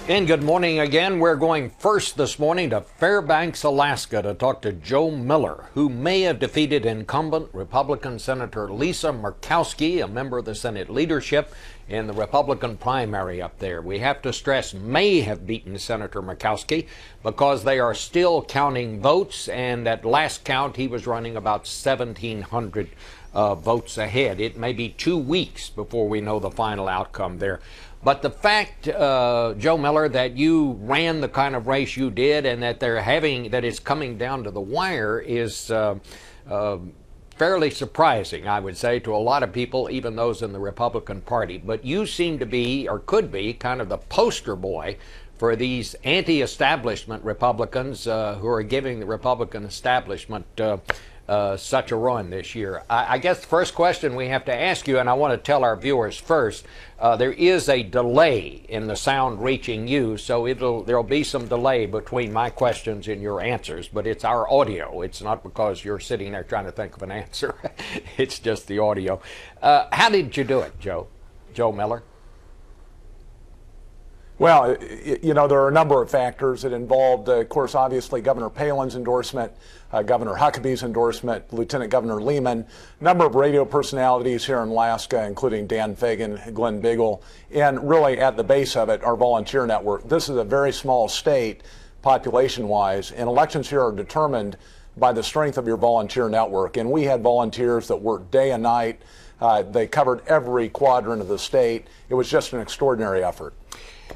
And good morning again. We're going first this morning to Fairbanks, Alaska to talk to Joe Miller, who may have defeated incumbent Republican Senator Lisa Murkowski, a member of the Senate leadership, in the Republican primary up there. We have to stress may have beaten Senator Murkowski because they are still counting votes, and at last count he was running about 1,700 votes ahead. It may be 2 weeks before we know the final outcome there. But the fact, Joe Miller, that you ran the kind of race you did and that that it's coming down to the wire is fairly surprising, I would say, to a lot of people, even those in the Republican Party. But you seem to be, or could be, kind of the poster boy for these anti-establishment Republicans who are giving the Republican establishment such a run this year. I guess the first question we have to ask you, and I want to tell our viewers first, there is a delay in the sound reaching you, so there'll be some delay between my questions and your answers, but it's our audio. It's not because you're sitting there trying to think of an answer. It's just the audio. How did you do it, Joe Miller? Well, you know, there are a number of factors. It involved, of course, obviously Governor Palin's endorsement, Governor Huckabee's endorsement, Lieutenant Governor Lehman, a number of radio personalities here in Alaska, including Dan Fagan, Glenn Beagle, and really at the base of it, our volunteer network. This is a very small state population-wise, and elections here are determined by the strength of your volunteer network. And we had volunteers that worked day and night. They covered every quadrant of the state. It was just an extraordinary effort.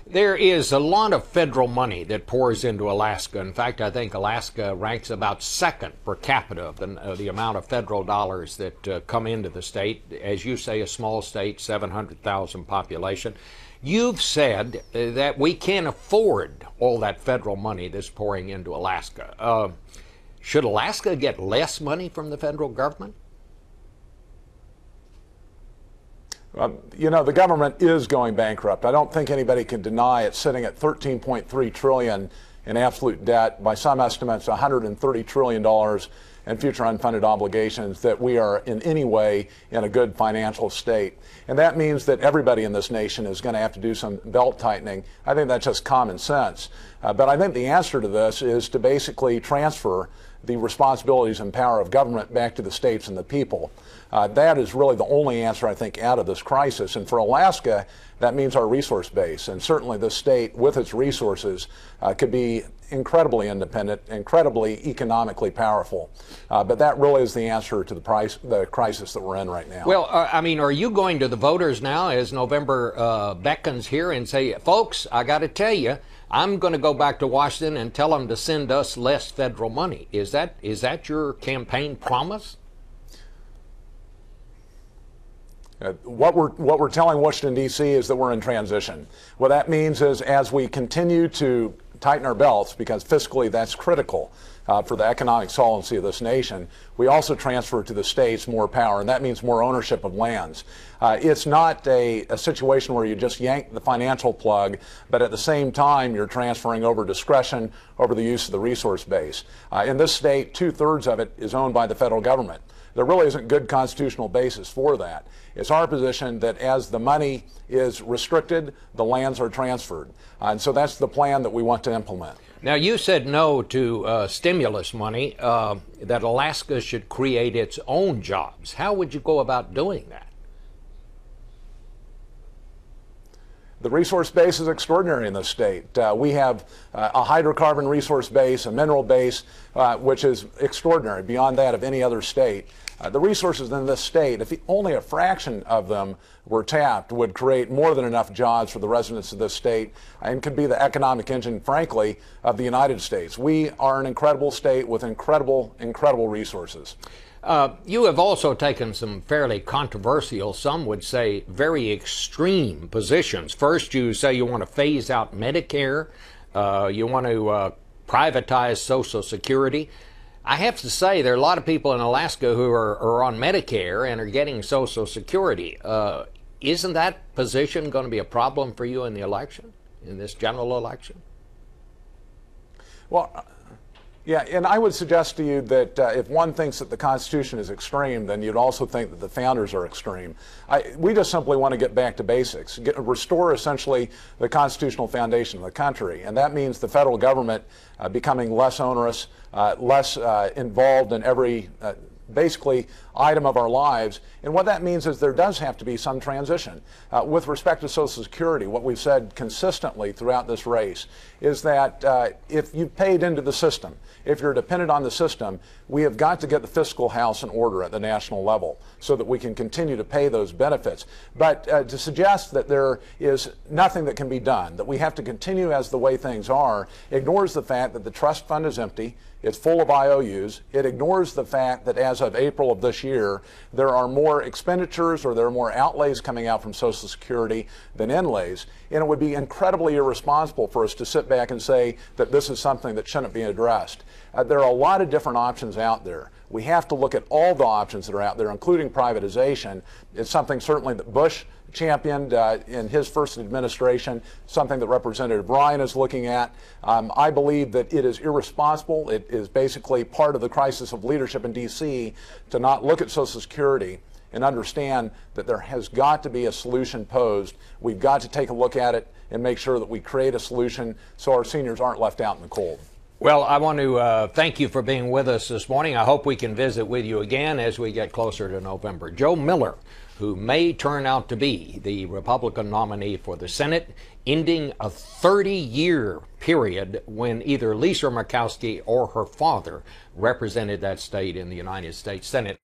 There is a lot of federal money that pours into Alaska. In fact, I think Alaska ranks about second per capita of the amount of federal dollars that come into the state. As you say, a small state, 700,000 population. You've said that we can't afford all that federal money that's pouring into Alaska. Should Alaska get less money from the federal government? You know, the government is going bankrupt. I don't think anybody can deny it's sitting at $13.3 trillion in absolute debt, by some estimates $130 trillion in future unfunded obligations, that we are in any way in a good financial state. And that means that everybody in this nation is going to have to do some belt tightening. I think that's just common sense. But I think the answer to this is to basically transfer the responsibilities and power of government back to the states and the people. That is really the only answer, I think, out of this crisis. And for Alaska, that means our resource base. And certainly this state, with its resources, could be incredibly independent, incredibly economically powerful. But that really is the answer to the crisis that we're in right now. Well, I mean, are you going to the voters now as November beckons here and say, folks, I got to tell you, I'm going to go back to Washington and tell them to send us less federal money? Is that your campaign promise? What we're telling Washington, D.C. is that we're in transition. What that means is, as we continue to tighten our belts, because fiscally that's critical for the economic solvency of this nation, we also transfer to the states more power, and that means more ownership of lands. It's not a situation where you just yank the financial plug, but at the same time you're transferring over discretion over the use of the resource base. In this state, 2/3 of it is owned by the federal government. There really isn't good constitutional basis for that. It's our position that as the money is restricted, the lands are transferred. And so that's the plan that we want to implement. Now, you said no to stimulus money, that Alaska should create its own jobs. How would you go about doing that? The resource base is extraordinary in this state. We have a hydrocarbon resource base, a mineral base, which is extraordinary, beyond that of any other state. The resources in this state, if only a fraction of them were tapped, would create more than enough jobs for the residents of this state and could be the economic engine, frankly, of the United States. We are an incredible state with incredible resources. You have also taken some fairly controversial, some would say very extreme positions. First, you say you want to phase out Medicare. You want to privatize Social Security. I have to say there are a lot of people in Alaska who are on Medicare and are getting Social Security. Isn't that position going to be a problem for you in the election, in this general election? Well, Yeah, and I would suggest to you that if one thinks that the Constitution is extreme, then you'd also think that the founders are extreme. We just simply want to get back to basics, restore essentially the constitutional foundation of the country, and that means the federal government becoming less onerous, less involved in every basically item of our lives. And what that means is there does have to be some transition. With respect to Social Security, what we've said consistently throughout this race is that if you've paid into the system, if you're dependent on the system, we have got to get the fiscal house in order at the national level so that we can continue to pay those benefits. But to suggest that there is nothing that can be done, that we have to continue as the way things are, ignores the fact that the trust fund is empty. It's full of IOUs. It ignores the fact that as of April of this year, there are more expenditures or there are more outlays coming out from Social Security than inlays. And it would be incredibly irresponsible for us to sit back and say that this is something that shouldn't be addressed. There are a lot of different options out there. We have to look at all the options that are out there, including privatization. It's something certainly that Bush championed in his first administration, something that Representative Ryan is looking at. I believe that it is irresponsible. It is basically part of the crisis of leadership in D.C. to not look at Social Security and understand that there has got to be a solution posed. We've got to take a look at it and make sure that we create a solution so our seniors aren't left out in the cold. Well, I want to thank you for being with us this morning. I hope we can visit with you again as we get closer to November. Joe Miller, who may turn out to be the Republican nominee for the Senate, ending a 30-year period when either Lisa Murkowski or her father represented that state in the United States Senate.